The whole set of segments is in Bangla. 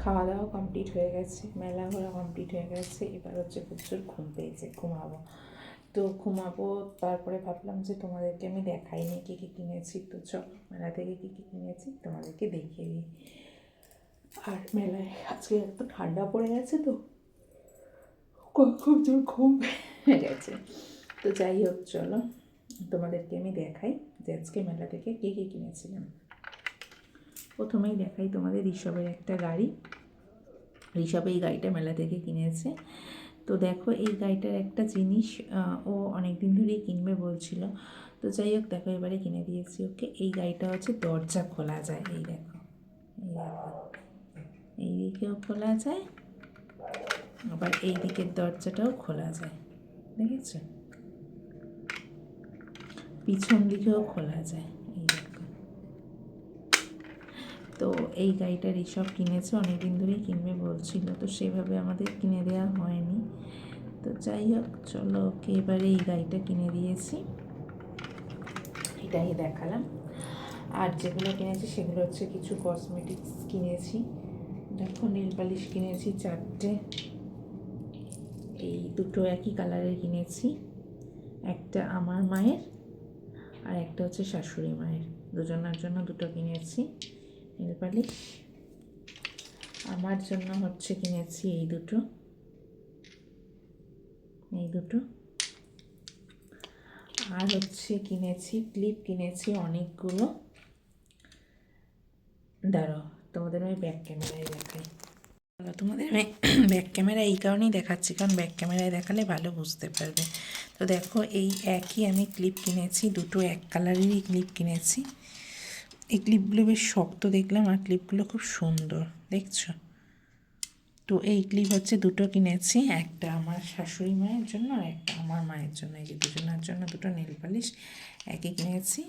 খাওয়া দাওয়া কমপ্লিট হয়ে গেছে, মেলা ঘোরা কমপ্লিট হয়ে গেছে। এবার হচ্ছে প্রচুর ঘুম পেয়েছে, ঘুমাবো। তো ঘুমাবো, তারপরে ভাবলাম যে তোমাদেরকে আমি দেখাইনি কী কী কিনেছি। তো চলো মেলা থেকে কী কী কিনেছি তোমাদেরকে দেখিয়ে দিই। আর মেলায় আজকে এত ঠান্ডা পড়ে গেছে, তো খুব জোর ঘুম হয়ে গেছে। তো যাই হোক, চলো তোমাদেরকে আমি দেখাই যে আজকে মেলা থেকে কী কী কিনেছিলাম। প্রথমেই দেখাই তোমাদের ঋষভের একটা গাড়ি। ঋষভ এই গাড়িটা মেলা থেকে কিনেছে। তো দেখো এই গাড়িটার একটা জিনিস ও অনেক দিন ধরেই কিনবে বলছিল। তো যাই হোক, দেখো এবারে কিনে দিয়েছি ওকে। এই গাড়িটা হচ্ছে দরজা খোলা যায়, এই দেখো, এই দিকেও খোলা যায়, আবার এই দিকের দরজাটাও খোলা যায়, দেখেছো? পিছন দিকেও খোলা যায়, এই দেখো। তো এই গাড়িটা ঋষভ কিনেছে, অনেক দিন ধরেই কিনবে বলছিল, তো সেভাবে আমাদের কিনে দেওয়া হয়নি। তো যাই হোক, চলো ওকে এবারে এই গাড়িটা কিনে দিয়েছি, এটাই দেখালাম। আর যেগুলো কিনেছি সেগুলো হচ্ছে কিছু কসমেটিক্স কিনেছি। দেখো নেল পালিশ কিনেছি 4টে, এই দুটো একই কালারের কিনেছি। একটা আমার মায়ের আর একটা হচ্ছে শাশুড়ি মায়ের, দুজনের জন্য দুটো কিনেছি নেল পালিশ। আমার জন্য হচ্ছে কিনেছি এই দুটো, এই দুটো। আর হচ্ছে কিনেছি ক্লিপ, কিনেছি অনেকগুলো। দাঁড়াও তোমাদের আমি ব্যাক ক্যামেরায় দেখাই। তোমাদের আমি ব্যাক ক্যামেরা এই কারণেই দেখাচ্ছি, কারণ ব্যাক ক্যামেরায় দেখালে ভালো বুঝতে পারবে। তো দেখো এই একই আমি ক্লিপ কিনেছি, দুটো এক কালারেরই ক্লিপ কিনেছি। এই ক্লিপগুলো বেশ শক্ত দেখলাম, আর ক্লিপগুলো খুব সুন্দর, দেখছো? তো এই ক্লিপ হচ্ছে দুটো কিনেছি, একটা আমার শাশুড়ি মায়ের জন্য আর একটা আমার মায়ের জন্য। এই যে দুজনের জন্য দুটো নেল পালিশ একই কিনেছি,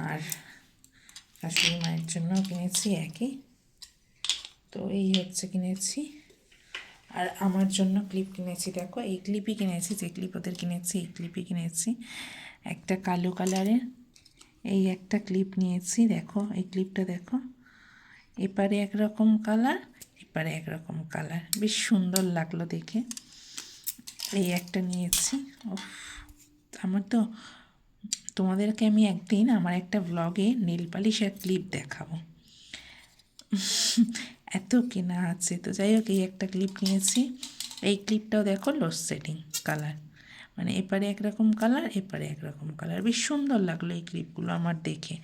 আর শাশুড়ি মায়ের জন্যও কিনেছি একই। তো এই হচ্ছে কিনেছি। আর আমার জন্য ক্লিপ কিনেছি, দেখো এই ক্লিপই কিনেছি, যে ক্লিপ ওদের কিনেছি এই ক্লিপই কিনেছি। একটা কালো কালারের এই একটা ক্লিপ নিয়েছি, দেখো এই ক্লিপটা দেখো, এপারে একরকম কালার, এপারে একরকম কালার, বেশ সুন্দর লাগলো দেখে। এই একটা নিয়েছি। আমার তো তোমাদেরকে আমি একদিন আমার একটা ব্লগে নেল পালিশ আর ক্লিপ দেখাবো, এত কেনা আছে। তো যাই হোক, এই একটা ক্লিপ কিনেছি। এই ক্লিপটাও দেখো লোড সেটিং কালার, মানে এপারে একরকম কালার, এপারে একরকম কালার, বেশ সুন্দর লাগলো এই ক্লিপগুলো আমার দেখে।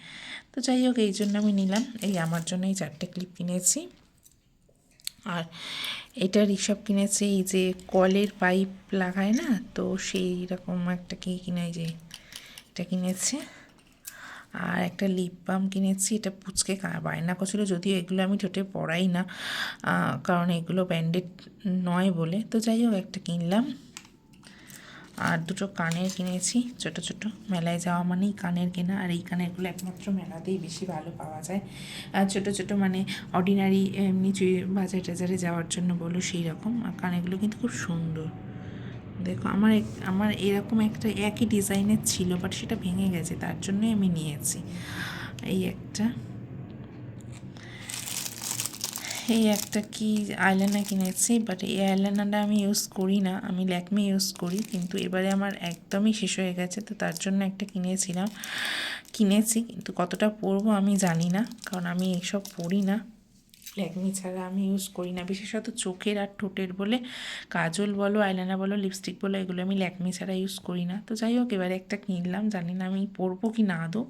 তো যাই হোক, এই জন্য আমি নিলাম। এই আমার জন্য এই 4টে ক্লিপ কিনেছি। আর এটা ঋষভ কিনেছে এই যে কলের পাইপ লাগায় না, তো সেই রকম একটা কি কিনে, যে এটা কিনেছে। আর একটা লিপ বাম কিনেছি, এটা পুচকে বায়না করছিল, যদিও এগুলো আমি ঠোঁটে পরাই না, কারণ এগুলো ব্যান্ডেড নয় বলে। তো যাই হোক, একটা কিনলাম। আর দুটো কানের কিনেছি, ছোট ছোট। মেলায় যাওয়া মানেই কানের কেনা, আর এই কানেরগুলো একমাত্র মেলাতেই বেশি ভালো পাওয়া যায়। আর ছোট ছোট মানে অর্ডিনারি এমনি বাজার টাজারে যাওয়ার জন্য বলো সেই রকম। আর কানেরগুলো কিন্তু খুব সুন্দর, দেখো। আমার এরকম একটা একই ডিজাইনের ছিল, বাট সেটা ভেঙে গেছে, তার জন্যই আমি নিয়েছি। এই একটা, এই একটা কি আইলাইনার কিনেছি, বাট এই আইলাইনারটা আমি ইউজ করি না, আমি ল্যাকমি ইউজ করি, কিন্তু এবারে আমার একদমই শেষ হয়ে গেছে, তো তার জন্য একটা কিনেছি, কিন্তু কতটা পরবো আমি জানি না, কারণ আমি এইসব পরি না, ল্যাকমি ছাড়া আমি ইউজ করি না, বিশেষত চোখের আর ঠোঁটের বলে কাজল বলো, আইলাইনার বলো, লিপস্টিক বলো, এগুলো আমি ল্যাকমি ছাড়া ইউজ করি না। তো যাই হোক, এবারে একটা কিনলাম, জানি না আমি পরবো কি না আদৌ।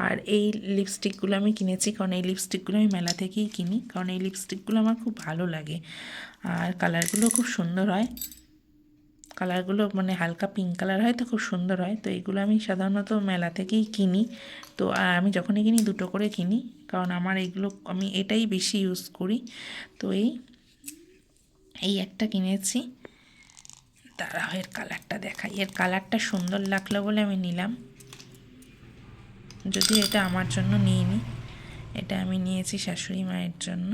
আর এই লিপস্টিকগুলো আমি কিনেছি, কারণ এই লিপস্টিকগুলো আমি মেলা থেকেই কিনি, কারণ এই লিপস্টিকগুলো আমার খুব ভালো লাগে, আর কালারগুলো খুব সুন্দর হয়। কালারগুলো মানে হালকা পিঙ্ক কালার হয়, তো খুব সুন্দর হয়। তো এইগুলো আমি সাধারণত মেলা থেকেই কিনি। তো আর আমি যখনই কিনি দুটো করে কিনি, কারণ আমার এইগুলো আমি এটাই বেশি ইউজ করি। তো এই একটা কিনেছি। দাঁড়াও, এর কালারটা দেখাই। এর কালারটা সুন্দর লাগলো বলে আমি নিলাম, যদিও এটা আমার জন্য নিইনি, এটা আমি নিয়েছি শাশুড়ি মায়ের জন্য।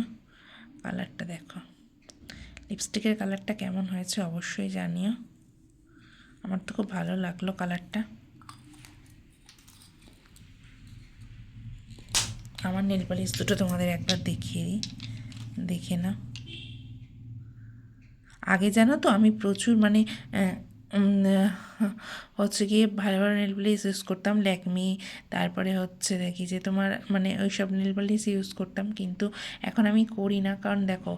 কালারটা দেখো, লিপস্টিকের কালারটা কেমন হয়েছে অবশ্যই জানিও, আমার তো খুব ভালো লাগলো কালারটা। আমার নেল পালিশ দুটো তোমাদের একবার দেখিয়ে দিই, দেখে না। আগে জানো তো আমি প্রচুর মানে হচ্ছে গিয়ে ভালো ভালো নেল পালিশ ইউজ করতাম, ল্যাকমি, তারপরে হচ্ছে দেখি যে তোমার মানে ওই সব নেল পালিশ ইউজ করতাম, কিন্তু এখন আমি করি না। কারণ দেখো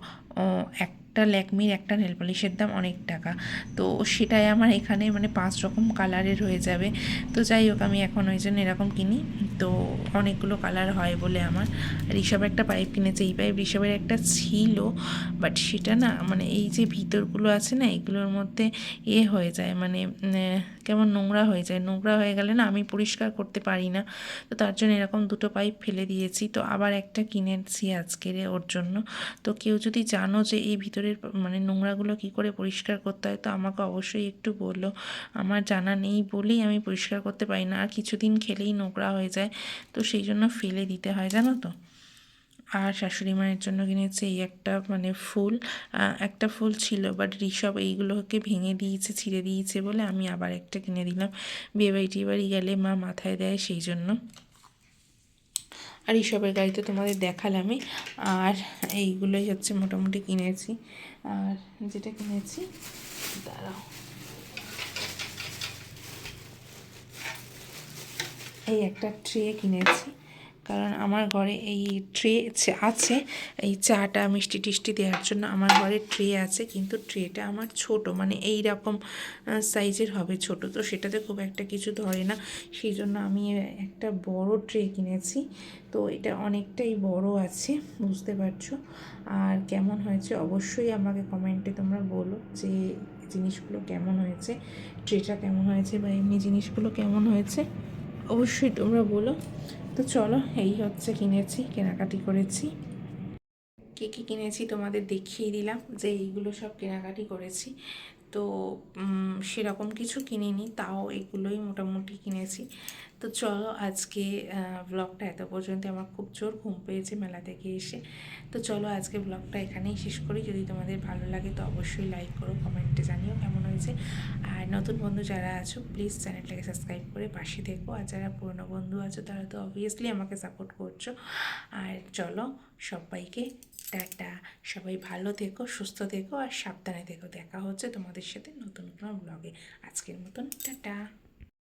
একটা ল্যাকমির একটা নেল পালিশের দাম অনেক টাকা, তো সেটাই আমার এখানে মানে 5 রকম কালারের হয়ে যাবে। তো যাই হোক আমি এখন ওই জন্য এরকম কিনি, তো অনেকগুলো কালার হয় বলে আমার। ঋষভ একটা পাইপ কিনেছে, এই পাইপ ঋষভের একটা ছিল, বাট সেটা না মানে এই যে ভিতরগুলো আছে না এগুলোর মধ্যে হয়ে যায় মানে কেমন নোংরা হয়ে যায়, নোংরা হয়ে গেলে না আমি পরিষ্কার করতে পারি না, তো তার জন্য এরকম দুটো পাইপ ফেলে দিয়েছি। তো আবার একটা কিনেছি আজকের ওর জন্য। তো কেউ যদি জানো যে এই ভিতরের মানে নোংরাগুলো কী করে পরিষ্কার করতে হয় তো আমাকে অবশ্যই একটু বলো, আমার জানা নেই বলেই আমি পরিষ্কার করতে পারি না, আর কিছুদিন খেলেই নোংরা হয়ে যায়, তো সেই জন্য ফেলে দিতে হয় জানো তো। আর শাশুড়ি মায়ের জন্য কিনেছে এই একটা মানে ফুল, একটা ফুল ছিল বাট ঋষভ এইগুলোকে ভেঙে দিয়েছে, ছিঁড়ে দিয়েছে বলে আমি আবার একটা কিনে দিলাম, বিয়ে বাড়ি গেলে মা মাথায় দেয় সেই জন্য। আর ঋষভের গাড়িতে তোমাদের দেখালামই। আর এইগুলোই হচ্ছে মোটামুটি কিনেছি। আর যেটা কিনেছি দাঁড়াও, এই একটা ট্রে কিনেছি, কারণ আমার ঘরে এই ট্রে আছে, এই চাটা মিষ্টি টিষ্টি দেওয়ার জন্য আমার ঘরে ট্রে আছে, কিন্তু ট্রেটা আমার ছোট মানে এই রকম সাইজের হবে, ছোট, তো সেটাতে খুব একটা কিছু ধরে না, সেই জন্য আমি একটা বড় ট্রে কিনেছি। তো এটা অনেকটাই বড় আছে, বুঝতে পারছো। আর কেমন হয়েছে অবশ্যই আমাকে কমেন্টে তোমরা বলো যে জিনিসগুলো কেমন হয়েছে, ট্রেটা কেমন হয়েছে বা এমনি জিনিসগুলো কেমন হয়েছে, অবশ্যই তোমরা বলো। তো চলো, এই হচ্ছে কিনেছি, কেনাকাটি করেছি, কী কী কিনেছি তোমাদের দেখিয়ে দিলাম যে এইগুলো সব কেনাকাটি করেছি। তো সেরকম কিছু কিনিনি, তাও এগুলোই মোটামুটি কিনেছি। তো চলো আজকে ব্লগটা এত পর্যন্ত, আমার খুব জোর ঘুম পেয়েছে মেলা থেকে এসে। তো চলো আজকে ব্লগটা এখানেই শেষ করি, যদি তোমাদের ভালো লাগে তো অবশ্যই লাইক করো, কমেন্টে জানিও কেমন হয়েছে। আর নতুন বন্ধু যারা আছো প্লিজ চ্যানেলটাকে সাবস্ক্রাইব করে পাশে থেকো, আর যারা পুরনো বন্ধু আছো তারা তো অবভিয়াসলি আমাকে সাপোর্ট করছো। আর চলো সবাইকে টাটা, সবাই ভালো থেকো, সুস্থ থেকো আর সাবধানে থেকো, দেখা হচ্ছে তোমাদের সাথে নতুন কোনো ব্লগে। আজকের মতন টাটা।